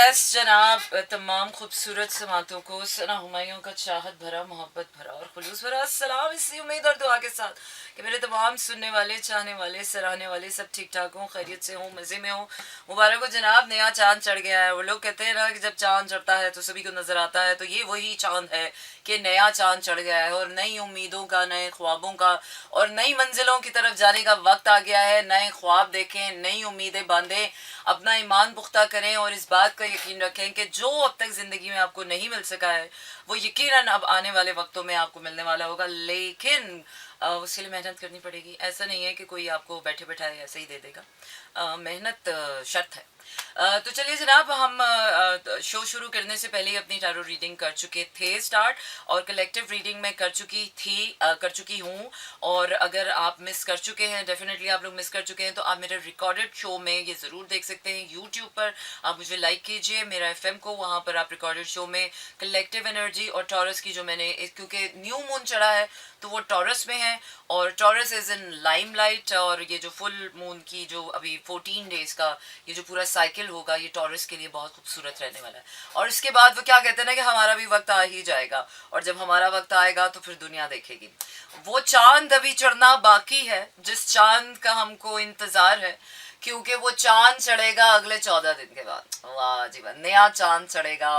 Yes जनाब, तमाम खूबसूरत समातों को सना हुमायूं का चाहत भरा, मोहब्बत भरा और खुलूस भरा सलाम, इसी उम्मीद और दुआ के साथ कि मेरे तमाम सुनने वाले, चाहने वाले, सराहने वाले सब ठीक ठाक हों, खैरियत से हों, मज़े में हों। मुबारक हो जनाब, नया चांद चढ़ गया है। वो लोग कहते हैं ना कि जब चांद चढ़ता है तो सभी को नज़र आता है, तो ये वही चांद है कि नया चांद चढ़ गया है और नई उम्मीदों का, नए ख्वाबों का और नई मंजिलों की तरफ जाने का वक्त आ गया है। नए ख्वाब देखें, नई उम्मीदें बांधें, अपना ईमान पुख्ता करें और इस बात का यकीन रखें कि जो अब तक ज़िंदगी में आपको नहीं मिल सका है वो यकीनन अब आने वाले वक्तों में आपको मिलने वाला होगा, लेकिन उसके लिए मेहनत करनी पड़ेगी। ऐसा नहीं है कि कोई आपको बैठे बैठाए ऐसे ही दे देगा। मेहनत शर्त है। तो चलिए जनाब, हम शो शुरू करने से पहले ही अपनी टैरो रीडिंग कर चुके थे स्टार्ट, और कलेक्टिव रीडिंग में कर चुकी हूँ। और अगर आप मिस कर चुके हैं, डेफिनेटली आप लोग मिस कर चुके हैं, तो आप मेरे रिकॉर्डेड शो में ये ज़रूर देख सकते हैं यूट्यूब पर। आप मुझे लाइक कीजिए मेरा एफएम को, वहाँ पर आप रिकॉर्डेड शो में कलेक्टिव एनर्जी और टॉरस की जो मैंने, क्योंकि न्यू मून चढ़ा है तो वो टॉरस में है और टॉरस इज़ इन लाइमलाइट, और ये जो फुल मून की जो अभी 14 डेज का ये जो पूरा साइकिल होगा, ये टॉरस के लिए बहुत खूबसूरत रहने वाला है। और इसके बाद वो क्या कहते हैं ना कि हमारा भी वक्त आ ही जाएगा, और जब हमारा वक्त आएगा तो फिर दुनिया देखेगी। वो चांद अभी चढ़ना बाकी है जिस चांद का हमको इंतज़ार है, क्योंकि वो चांद चढ़ेगा अगले 14 दिन के बाद। वाह जी वाह, नया चांद चढ़ेगा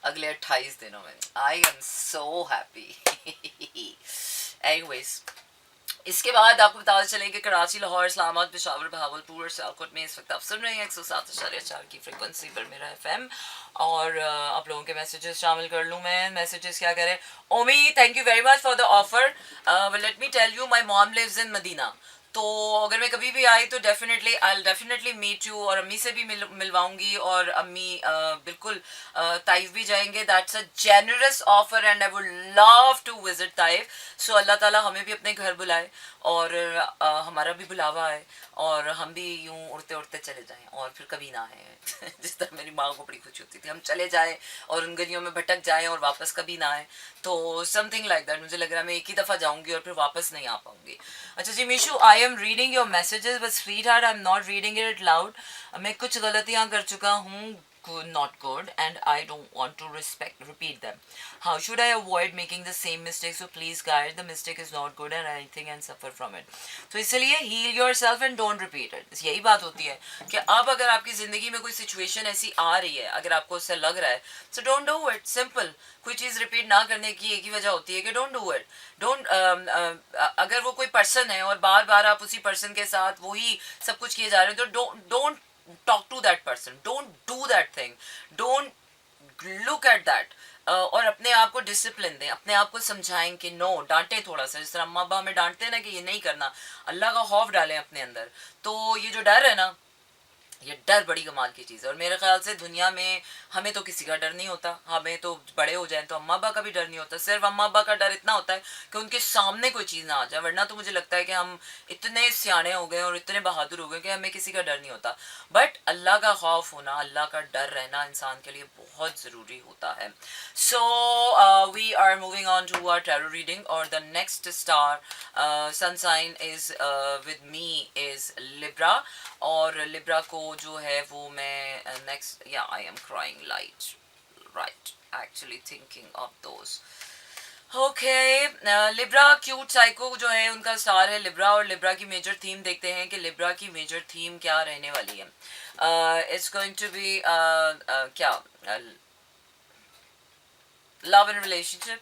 अगले 28 दिनों में। I am so happy. Anyways, इसके बाद आपको बताते चलें कि कराची, लाहौर, इस्लामाबाद, पेशावर, बहावलपुर और सियालकोट में इस वक्त आप सुन रहे हैं 107.4 की फ्रिक्वेंसी पर मेरा एफएम। और आप लोगों के मैसेजेस शामिल कर लूँ मैं। मैसेजेस क्या करें? Omi, thank you very much for the offer. Let me tell you, my mom lives in Medina, तो अगर मैं कभी भी आई तो आई डेफिनेटली मीट यू, और अम्मी से भी मिलवाऊंगी, और अम्मी बिल्कुल ताइफ भी जाएंगे। That's a generous offer and I would love to visit Taif. So अल्लाह ताला हमें भी अपने घर बुलाए और हमारा भी बुलावा है, और हम भी यूं उड़ते उड़ते चले जाएं और फिर कभी ना आए। जिस तरह मेरी माँ को बड़ी खुशी होती थी हम चले जाएं और उन गलियों में भटक जाएं और वापस कभी ना आए। तो समथिंग लाइक दैट, मुझे लग रहा है मैं एक ही दफ़ा जाऊंगी और फिर वापस नहीं आ पाऊंगी। अच्छा जी Mishu, I am reading your messages but sweetheart, I am not reading it loud. मैं कुछ गलतियाँ कर चुका हूँ, not good, and I don't want to repeat them. How should I avoid making the same mistake? So please guide, the mistake is not good and anything and suffer from it. तो इसलिए heal yourself and don't repeat it. यही बात होती है कि अब अगर आपकी ज़िंदगी में कोई सिचुएशन ऐसी आ रही है, अगर आपको उससे लग रहा है, so don't do it. Simple. कोई चीज़ रिपीट ना करने की एक ही वजह होती है कि डोंट डू इट। डोंट अगर वो कोई पर्सन है और बार बार आप उसी पर्सन के साथ वही सब कुछ किए जा रहे हैं, तो don't talk to that person, don't do that thing, don't look at that। और अपने आप को डिसिप्लिन दें, अपने आप को समझाएं कि नो, डांटें थोड़ा सा, जिस तरह अम्मा अब्बा हमें डांटते हैं ना कि ये नहीं करना, अल्लाह का खौफ डालें अपने अंदर। तो ये जो डर है ना, ये डर बड़ी कमाल की चीज़ है, और मेरे ख्याल से दुनिया में हमें तो किसी का डर नहीं होता। हमें तो बड़े हो जाएं तो अम्मा अब्बा का भी डर नहीं होता, सिर्फ अम्मा अब्बा का डर इतना होता है कि उनके सामने कोई चीज़ ना आ जाए, वरना तो मुझे लगता है कि हम इतने सियाने हो गए और इतने बहादुर हो गए कि हमें किसी का डर नहीं होता। बट अल्लाह का खौफ होना, अल्लाह का डर रहना इंसान के लिए बहुत ज़रूरी होता है। So we are moving on to our tarot reading, और the next star sun sign is with me is Libra. और लिब्रा को जो है वो मैं नेक्स्ट, या I am crying light, right, actually thinking of those. Okay, Libra cute psycho जो है उनका स्टार है लिब्रा, और लिब्रा की मेजर थीम देखते हैं कि लिब्रा की मेजर थीम क्या रहने वाली है। इट्स गोइंग टू बी क्या, love and relationship,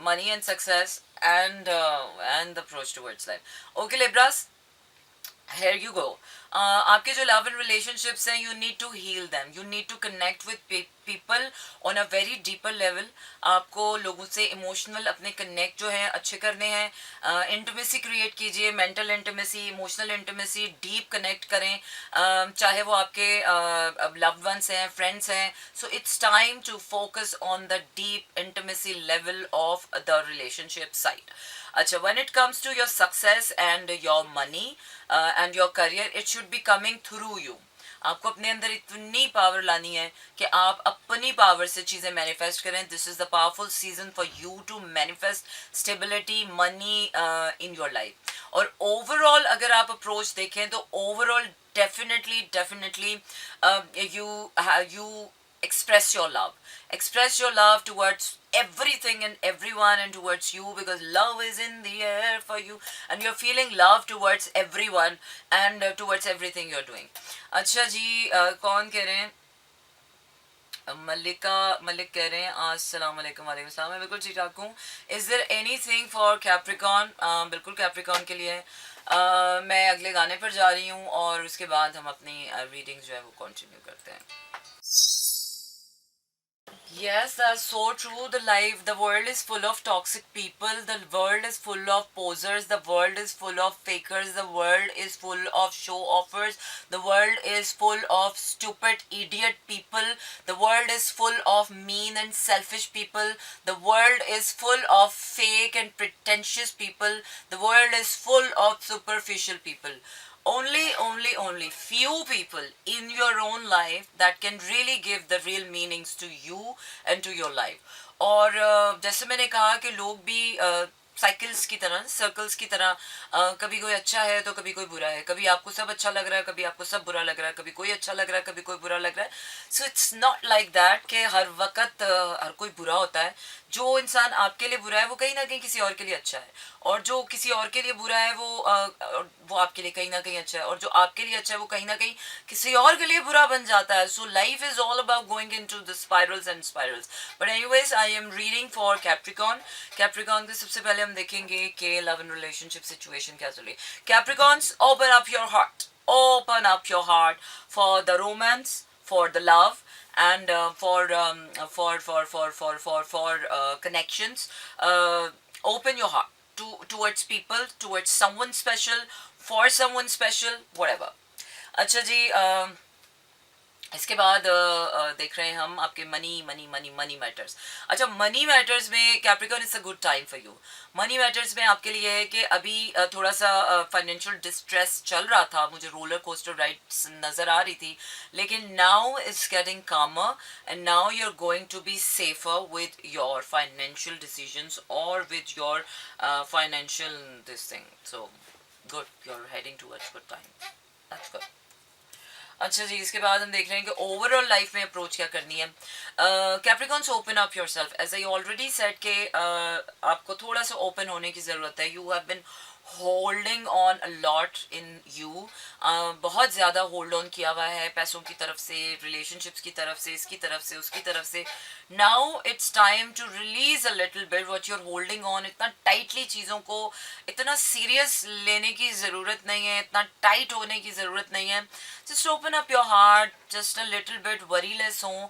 money and success, and the approach towards life. Okay Libras, here you go. आपके जो लव एंड रिलेशनशिप्स हैं, you need to heal them, you need to connect with people on a very deeper level. आपको लोगों से emotional अपने connect जो है अच्छे करने हैं। इंटीमेसी क्रिएट कीजिए, mental intimacy, emotional intimacy, deep connect करें, चाहे वो आपके लव्ड वंस हैं, फ्रेंड्स हैं। So it's time to focus on the deep intimacy level of the relationship side. अच्छा, when it comes to your success and your money and your career, it should be coming through you. आपको अपने अंदर इतनी power लानी है कि आप अपनी पावर से चीज़ें मैनिफेस्ट करें। This is the powerful season for you to manifest stability, money in your life. और ओवरऑल अगर आप अप्रोच देखें तो overall definitely you express your love. Express your love towards everything and everyone and towards you, because love is in the air for you and you're feeling love towards everyone and towards everything you're doing. अच्छा जी, कौन कह रहे हैं? मल्लिका मलिक कह रहे हैं अस्सलाम वालेकुम। वालेकुम सलाम। मैं बिल्कुल ठीक ठाक हूँ। Is there anything for Capricorn? बिल्कुल कैप्रिकॉन के लिए है। मैं अगले गाने पर जा रही हूँ और उसके बाद हम अपनी रीडिंग जो है वो कंटिन्यू करते हैं। Yes, that's so true. The world is full of toxic people. The world is full of posers. The world is full of fakers. The world is full of show offers. The world is full of stupid, idiot people. The world is full of mean and selfish people. The world is full of fake and pretentious people. The world is full of superficial people. Only few people in your own life that can really give the real meanings to you and to your life. और जैसे मैंने कहा कि लोग भी cycles की तरह, circles की तरह, कभी कोई अच्छा है तो कभी कोई बुरा है, कभी आपको सब अच्छा लग रहा है, कभी आपको सब बुरा लग रहा है, कभी कोई अच्छा लग रहा है, कभी कोई बुरा लग रहा है. So it's not like that कि हर वक्त हर कोई बुरा होता है. जो इंसान आपके लिए बुरा है वो कहीं ना कहीं किसी और के लिए अच्छा है, और जो किसी और के लिए बुरा है वो आपके लिए कहीं ना कहीं अच्छा है, और जो आपके लिए अच्छा है वो कहीं ना कहीं किसी और के लिए बुरा बन जाता है. So life is all about going into the spirals and spirals. But anyways, I am reading for Capricorn. Capricorn के सबसे पहले हम देखेंगे कि लव एंड रिलेशनशिप सिचुएशन क्या चल रही है. Capricorns, open up your heart. Open up your heart for the romance, for the love, and for connections. Open your heart towards people, towards someone special, for someone special, whatever. अच्छा जी, इसके बाद देख रहे हैं हम आपके मनी मैटर्स. अच्छा, मनी मैटर्स में Capricorn, it's a good time for you. Money matters में आपके लिए है कि अभी थोड़ा सा फाइनेंशियल डिस्ट्रेस चल रहा था, मुझे रोलर कोस्टर राइड्स नज़र आ रही थी, लेकिन now it's getting calmer and now you are going to be safer with your financial decisions और with your financial this thing. So good, you are heading towards good time. That's good. अच्छा जी, इसके बाद हम देख रहे हैं कि ओवरऑल लाइफ में अप्रोच क्या करनी है. Capricorns, open up yourself. As I already said के आपको थोड़ा सा ओपन होने की ज़रूरत है. You have been holding on a lot in you. बहुत ज़्यादा होल्ड ऑन किया हुआ है पैसों की तरफ से, रिलेशनशिप्स की तरफ से, इसकी तरफ से, उसकी तरफ से. Now it's time to release a little bit what you are holding on. इतना टाइटली चीज़ों को इतना सीरियस लेने की ज़रूरत नहीं है, इतना टाइट होने की ज़रूरत नहीं है. Just open up your heart just a little bit, worryless ho.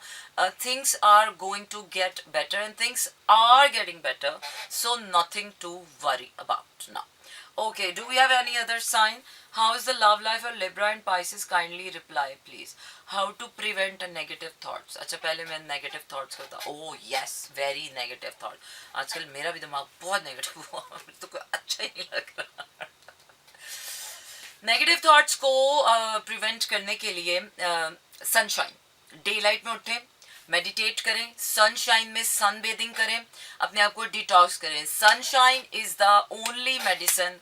Things are going to get better and things are getting better, so nothing to worry about now. Okay, do we have any other sign? How is the love life of Libra and Pisces? Kindly reply please. How to prevent a negative thoughts? अच्छा, पहले मैं negative thoughts करता. Oh yes, very negative thought. आजकल मेरा भी दिमाग बहुत negative हुआ, तो कोई अच्छा ही नहीं लग रहा. नेगेटिव थॉट्स को प्रिवेंट करने के लिए सनशाइन, डे लाइट में उठें, मेडिटेट करें, सनशाइन में सन बेदिंग करें, अपने आप को डिटॉक्स करें. Sunshine is the only medicine.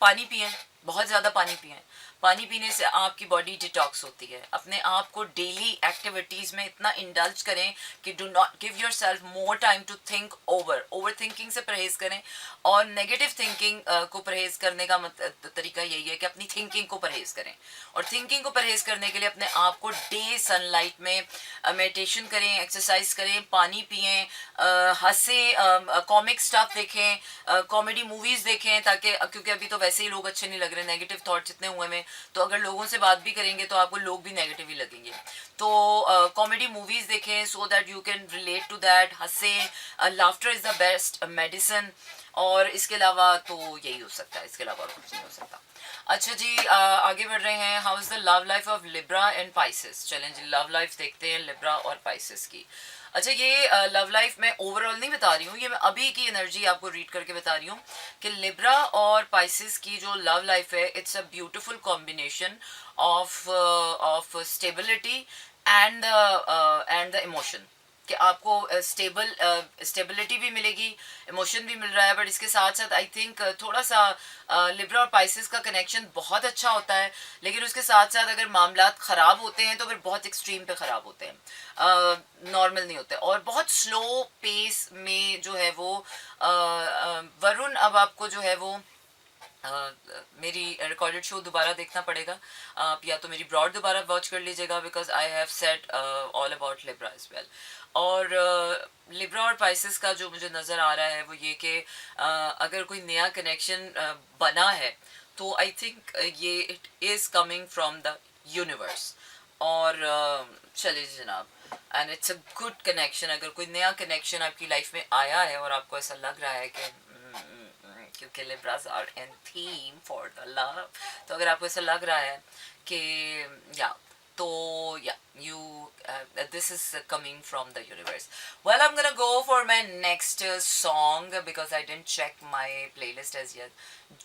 पानी पिएं, बहुत ज़्यादा पानी पिएं. पानी पीने से आपकी बॉडी डिटॉक्स होती है. अपने आप को डेली एक्टिविटीज़ में इतना इंडल्ज करें कि do not give yourself more time to think. Overthinking से परहेज़ करें, और नेगेटिव थिंकिंग को परहेज़ करने का तरीका यही है कि अपनी थिंकिंग को परहेज़ करें. और थिंकिंग को परहेज़ करने के लिए अपने आप को डे सनलाइट में मेडिटेशन करें, एक्सरसाइज करें, पानी पिएं, हंसें, कॉमिक स्टफ देखें, कॉमेडी मूवीज़ देखें, ताकि क्योंकि अभी तो वैसे ही लोग अच्छे नहीं लग रहे, नेगेटिव थॉट्स इतने हुए में, तो अगर लोगों से बात भी करेंगे तो आपको लोग भी नेगेटिव ही लगेंगे. तो कॉमेडी मूवीज़ देखें so that you can relate to that. हंसें, laughter is the best medicine. और इसके अलावा तो यही हो सकता है, इसके अलावा कुछ नहीं हो सकता. अच्छा जी, आगे बढ़ रहे हैं. How is the love life of Libra and Pisces? चलें जी, लव लाइफ देखते हैं लिब्रा और पाइसेस की. अच्छा, ये लव लाइफ मैं ओवरऑल नहीं बता रही हूँ, ये मैं अभी की एनर्जी आपको रीड करके बता रही हूँ कि लिब्रा और पाइसेस की जो लव लाइफ है, it's a beautiful combination of stability and the emotion. कि आपको स्टेबिलिटी भी मिलेगी, इमोशन भी मिल रहा है, बट इसके साथ साथ आई थिंक थोड़ा सा लिब्रा और पाइसिस का कनेक्शन बहुत अच्छा होता है, लेकिन उसके साथ साथ अगर मामलात ख़राब होते हैं तो फिर बहुत एक्सट्रीम पे ख़राब होते हैं, नॉर्मल नहीं होते, और बहुत स्लो पेस में जो है वो वरुण अब आपको जो है वो मेरी रिकॉर्डेड शो दोबारा देखना पड़ेगा, आप या तो मेरी ब्रॉड दोबारा वॉच कर लीजिएगा, because I have said all about Libra as well. और लिब्रा और पाइसिस का जो मुझे नज़र आ रहा है वो ये कि अगर कोई नया कनेक्शन बना है तो आई थिंक ये it is coming from the universe. और चलिए जनाब, and it's a good connection. अगर कोई नया कनेक्शन आपकी लाइफ में आया है और आपको ऐसा लग रहा है कि क्योंकि Libras are in theme for the love, तो अगर आपको ऐसा लग रहा है कि या तो या you this is coming from the universe. Well, I'm gonna go for my next song because I didn't check my playlist as yet.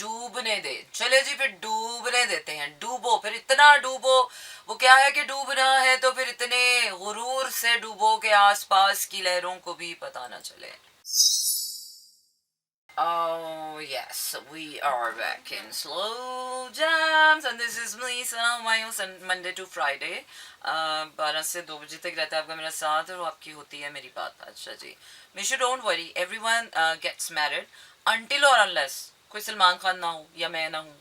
डूबने दे, चले जी फिर डूबने देते हैं, डूबो फिर इतना डूबो, वो क्या है कि डूबना है तो फिर इतने गुरूर से डूबो के आसपास की लहरों को भी पता ना चले। Oh yes, we are back in Slow Jams and this is me Sana Humayun, Monday to Friday 12 से 2 बजे तक रहता है आपका मेरा साथ और आपकी होती है मेरी बात। अच्छा जी, Mishu don't worry, everyone gets married until और अनलेस कोई सलमान खान ना हो या मैं ना हूँ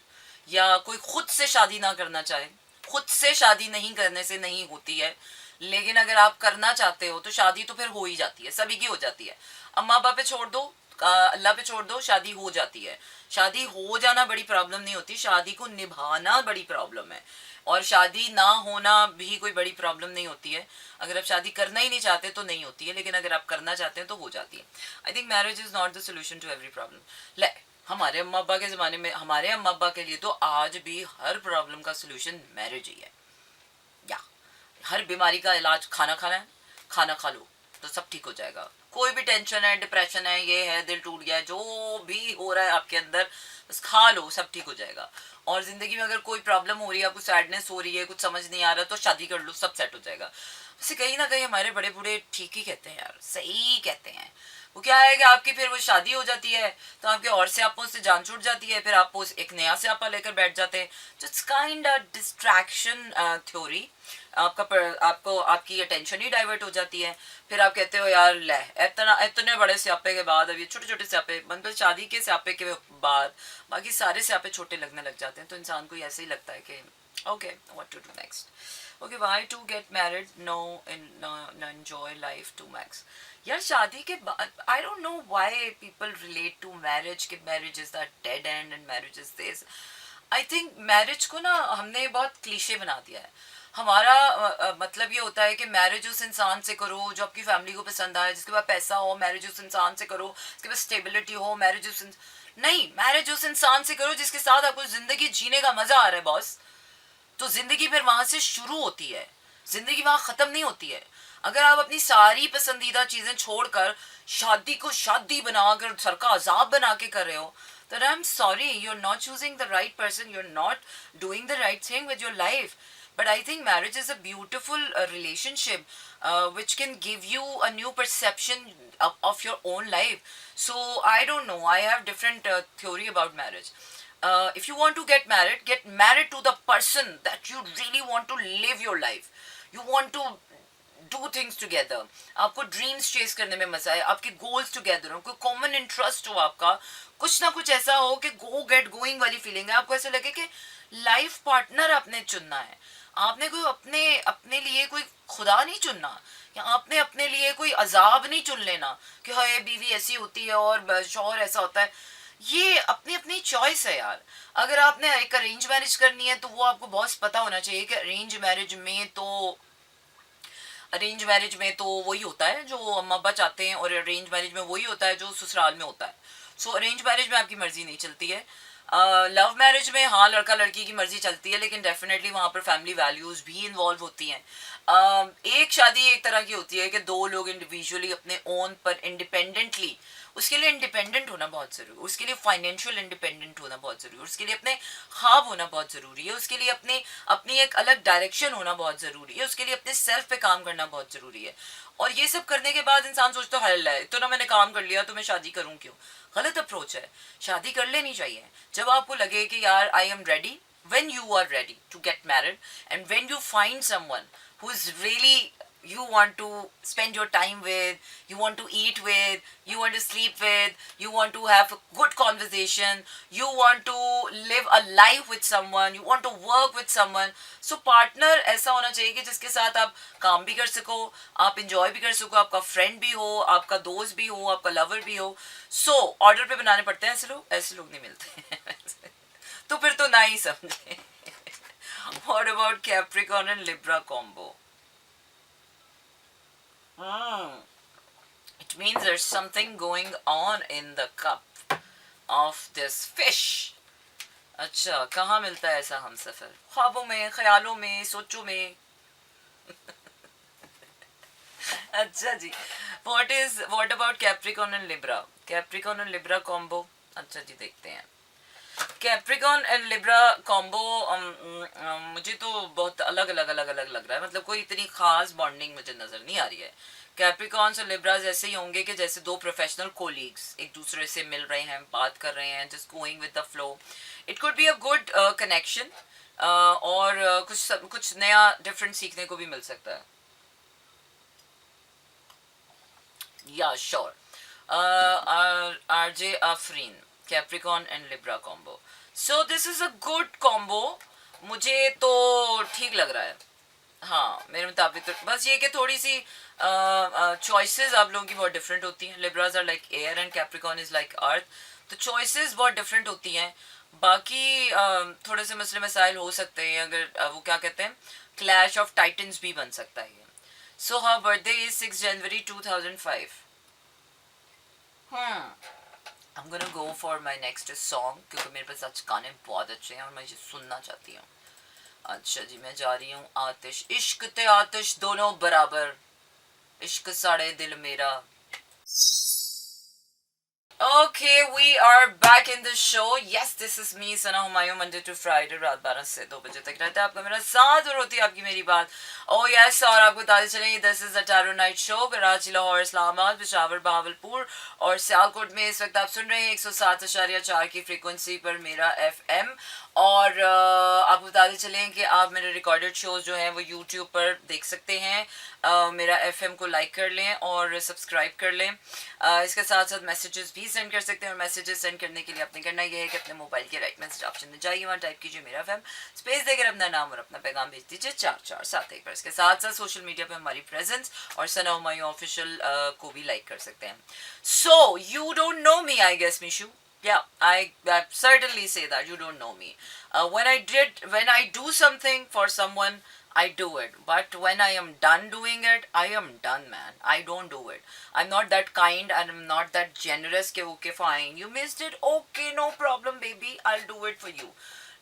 या कोई खुद से शादी ना करना चाहे। खुद से शादी नहीं करने से नहीं होती है, लेकिन अगर आप करना चाहते हो तो शादी तो फिर हो ही जाती है, सभी की हो जाती है। अम्मा पापा पे छोड़ दो, अल्लाह पे छोड़ दो, शादी हो जाती है। शादी हो जाना बड़ी प्रॉब्लम नहीं होती, शादी को निभाना बड़ी प्रॉब्लम है, और शादी ना होना भी कोई बड़ी प्रॉब्लम नहीं होती है। अगर आप शादी करना ही नहीं चाहते तो नहीं होती है, लेकिन अगर आप करना चाहते हैं तो हो जाती है। I think marriage is not the solution to every problem. ले हमारे अम्मा अब्बा के ज़माने में, हमारे अम्मा अब्बा के लिए तो आज भी हर प्रॉब्लम का सोल्यूशन मैरिज ही है। या हर बीमारी का इलाज खाना खाना है, खाना खा लो तो सब ठीक हो जाएगा। कोई भी टेंशन है, डिप्रेशन है, ये है, दिल टूट गया है, जो भी हो रहा है आपके अंदर, बस खा लो सब ठीक हो जाएगा। और ज़िंदगी में अगर कोई प्रॉब्लम हो रही है, आपको सैडनेस हो रही है, कुछ समझ नहीं आ रहा, तो शादी कर लो सब सेट हो जाएगा। वैसे कहीं ना कहीं हमारे बड़े बूढ़े ठीक ही कहते हैं यार, सही कहते हैं। वो क्या है कि आपकी फिर वो शादी हो जाती है तो आपके और से आपको उससे जान छूट जाती है, फिर आपको एक नया से आपा लेकर बैठ जाते हैं। तो it's kind a distraction theory. आपको आपकी अटेंशन ही डाइवर्ट हो जाती है। फिर आप कहते हो यार ले इतना इतने बड़े स्यापे के बाद अब ये छोटे छोटे स्यापे, मतलब शादी के स्यापे के बाद बाकी सारे स्यापे छोटे लगने लग जाते हैं। तो इंसान को ऐसे ही लगता है कि okay what to do next, okay why to get married, no enjoy life to max. यार शादी के बाद I don't know why people relate to marriage कि marriage is the dead end and marriage is this. I think marriage को ना हमने बहुत cliché बना दिया है। हमारा मतलब ये होता है कि मैरिज उस इंसान से करो जो आपकी फैमिली को पसंद आए, जिसके पास पैसा हो। मैरिज उस इंसान से करो जिसके पास स्टेबिलिटी हो। मैरिज नहीं, मैरिज उस इंसान से करो जिसके साथ आपको जिंदगी जीने का मजा आ रहा है बॉस। तो जिंदगी फिर वहां से शुरू होती है, जिंदगी वहां खत्म नहीं होती है। अगर आप अपनी सारी पसंदीदा चीजें छोड़कर शादी को शादी बनाकर सर का अजाब बना के कर रहे हो, then I'm sorry, you're not choosing the right person, you're not doing the right thing with your life. But I think marriage is a beautiful relationship which can give you a new perception of your own life. So I don't know, I have different theory about marriage. If you want to get married to the person that you really want to live your life. You want to do things together, आपको dreams chess करने में मजा है, आपके goals together हो, कोई common interest हो, आपका कुछ ना कुछ ऐसा हो कि गो गेट गोइंग वाली फीलिंग है। आपको ऐसा लगे कि लाइफ पार्टनर आपने चुनना है। आपने कोई अपने अपने लिए कोई खुदा नहीं चुनना, या आपने अपने लिए कोई अजाब नहीं चुन लेना कि हाय बीवी ऐसी होती है और शौहर ऐसा होता है। ये अपनी अपनी चॉइस है यार। अगर आपने एक अरेंज मैरिज करनी है तो वो आपको बहुत पता होना चाहिए कि अरेंज मैरिज में तो वही होता है जो अम्मा अब्बा चाहते हैं, और अरेंज मैरिज में वही होता है जो ससुराल में होता है। सो अरेंज मैरिज में आपकी मर्जी नहीं चलती है। लव मैरिज में हाँ लड़का लड़की की मर्जी चलती है, लेकिन डेफिनेटली वहाँ पर फैमिली वैल्यूज भी इन्वॉल्व होती हैं. एक शादी एक तरह की होती है कि दो लोग इंडिविजुअली अपने ओन पर इंडिपेंडेंटली, उसके लिए इंडिपेंडेंट होना बहुत ज़रूरी है, उसके लिए फाइनेंशियल इंडिपेंडेंट होना बहुत ज़रूरी है, उसके लिए अपने ख्वाब होना बहुत ज़रूरी है, उसके लिए अपने अपनी एक अलग डायरेक्शन होना बहुत ज़रूरी है, उसके लिए अपने सेल्फ पे काम करना बहुत ज़रूरी है. और ये सब करने के बाद इंसान सोचता है हल है, तो ना मैंने काम कर लिया तो मैं शादी करूँ क्यों. गलत अप्रोच है. शादी कर लेनी चाहिए जब आपको लगे कि यार I am ready, when you are ready to get married and when you find someone who is really you want to spend your time with, you want to eat with, you want to sleep with, you want to have a good conversation, you want to live a life with someone, you want to work with someone. So partner ऐसा होना चाहिए कि जिसके साथ आप काम भी कर सको, आप enjoy भी कर सको, आपका friend भी हो, आपका दोस्त भी हो, आपका lover भी हो. So order पे बनाने पड़ते हैं ऐसे लोग नहीं मिलते. तो फिर तो ना ही समझे. What about Capricorn and Libra combo? It means there's something going on in the cup of this fish. अच्छा कहाँ मिलता है ऐसा हम सफर? ख्वाबों में, ख्यालों में, सोचों में. अच्छा जी. What about Capricorn and Libra? Capricorn and Libra combo. अच्छा जी देखते हैं. कैप्रिकॉन एंड लिब्रा कॉम्बो मुझे तो बहुत अलग अलग लग रहा है. मतलब कोई इतनी खास बॉन्डिंग मुझे नज़र नहीं आ रही है. कैप्रिकॉन्स और लिब्राज ऐसे ही होंगे कि जैसे दो प्रोफेशनल कोलीग्स एक दूसरे से मिल रहे हैं, बात कर रहे हैं, just going with the flow. It could be a good connection और कुछ नया डिफरेंट सीखने को भी मिल सकता है. या sure. RJ Afreen, Capricorn and Libra combo. So this is a good combo. मुझे तो ठीक लग रहा है. हाँ मेरे मुताबिक तो बस ये कि थोड़ी सी चॉइसेस आप लोगों की बहुत डिफरेंट होती हैं. Libras are like air and Capricorn is like earth. तो चॉइसेस बहुत डिफरेंट होती हैं. बाकी थोड़े से मसले मसाइल हो सकते हैं. अगर वो क्या कहते हैं, क्लैश ऑफ टाइटन्स भी बन सकता है. So her birthday is 6 January 2005. I'm gonna go for my next song क्योंकि मेरे पास आज गाने बहुत अच्छे हैं और मैं इसे सुनना चाहती हूँ. अच्छा जी मैं जा रही हूँ. आतिश इश्क ते आतिश दोनों बराबर, इश्क साड़े दिल मेरा. Okay, we are back in the show. Yes, this is me, Sana Humayun, Monday to Friday, रात 12 से 2 बजे तक रहता है आपका मेरा साथ और होती है आपकी मेरी बात. Oh yes, और आपको बताते चलेंगे this is the Tarot Night Show. Karachi, Lahore, Islamabad, Peshawar, Bahawalpur और सियालकोट में इस वक्त आप सुन रहे हैं 107.4 की फ्रीक्वेंसी पर मेरा FM. और आपको बताते चलें कि आप मेरे रिकॉर्डेड शोज जो हैं वो यूट्यूब पर देख सकते हैं. मेरा FM को लाइक कर लें और सब्सक्राइब कर लें. इसके साथ साथ मैसेजेस भी सेंड कर सकते हैं और मैसेजेस सेंड करने के लिए आपने करना यह है कि अपने मोबाइल के राइट मैसेज ऑप्शन में जाइए, वहाँ टाइप कीजिए मेरा FM, स्पेस देकर अपना नाम और अपना पैगाम भेज दीजिए 4471 पर. इसके साथ साथ सोशल मीडिया पर हमारी प्रेजेंस और सना हुमायूं ऑफिशियल को भी लाइक कर सकते हैं. So you don't know me I guess मिशू. Yeah, I certainly say that you don't know me. When I do something for someone, I do it. But when I am done doing it, I am done, man. I don't do it. I'm not that kind and I'm not that generous. Ke okay, fine. You missed it. Okay, no problem, baby. I'll do it for you.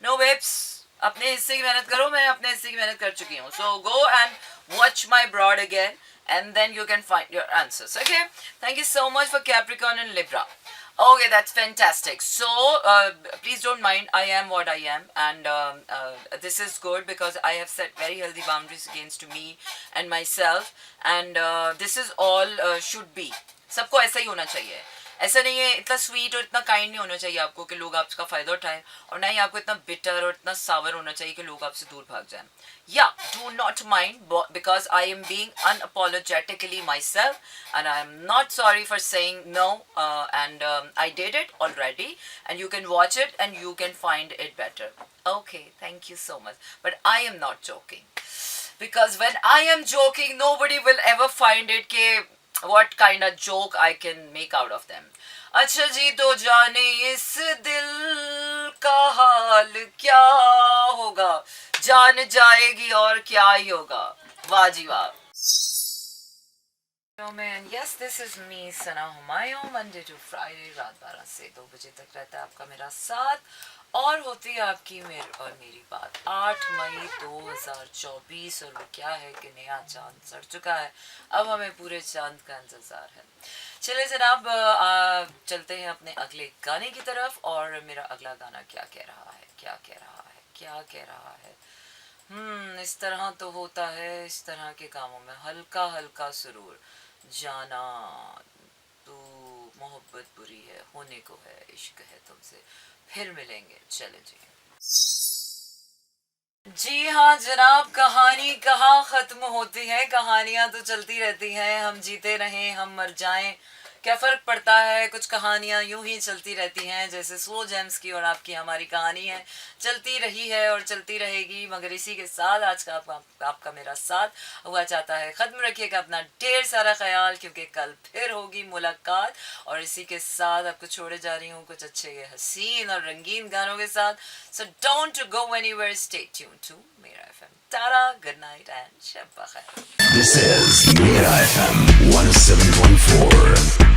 No, babes. अपने हिस्से की मेहनत करो. मैं अपने हिस्से की मेहनत कर चुकी हूँ. So go and watch my broad again, and then you can find your answers. Okay? Thank you so much for Capricorn and Libra. Okay, that's fantastic. So please don't mind, I am what I am, and this is good because I have set very healthy boundaries against me and myself, and this is all should be. सबको ऐसा ही होना चाहिए. ऐसा नहीं है, इतना sweet और इतना काइंड नहीं होना चाहिए आपको कि लोग आपका फ़ायदा उठाएं, और ना ही आपको इतना बिटर और इतना सावर होना चाहिए कि लोग आपसे दूर भाग जाएं. Yeah, do not mind because I am being unapologetically myself and I am not sorry for saying no, and I did it already and you can watch it and you can find it better. Okay, thank you so much. But I am not joking. Because when I am joking, nobody will ever find it ke what kind of joke I can make out of them. अच्छा जी, तो जाने इस दिल का हाल क्या होगा, जान जाएगी और क्या ही होगा. वाह जी वाह. Man, yes, this is me, Sana Humayun, Monday to Friday, रात 12 से 2 बजे तक रहता है आपका मेरा साथ और होती है आपकी और मेरी बात 8 मई 2024 और वो क्या है कि नया चांद चढ़ चुका है। अब हमें पूरे चांद का इंतज़ार है। चले जनाब, चलते हैं अपने अगले गाने की तरफ। और मेरा अगला गाना क्या कह रहा है, क्या कह रहा है, क्या कह रहा है। इस तरह तो होता है, इस तरह के कामों में हल्का हल्का सुरूर जाना। तू मोहब्बत बुरी है, होने को है, इश्क है तुमसे, फिर मिलेंगे, चले जी। जी हाँ जनाब, कहानी कहाँ खत्म होती है, कहानियां तो चलती रहती हैं। हम जीते रहें, हम मर जाएं, क्या फर्क पड़ता है। कुछ कहानियां यूं ही चलती रहती हैं, जैसे स्लो जेम्स की और आपकी हमारी कहानी है, चलती रही है और चलती रहेगी। मगर इसी के साथ आज का आपका मेरा साथ हुआ चाहता है ख़त्म। रखिएगा अपना ढेर सारा ख्याल, क्योंकि कल फिर होगी मुलाकात। और इसी के साथ आपको छोड़े जा रही हूँ कुछ अच्छे हसीन और रंगीन गानों के साथ। So don't go anywhere, stay tune to मेरा FM। Tata, good night and शब बखैर। This is Mira FM 107.4.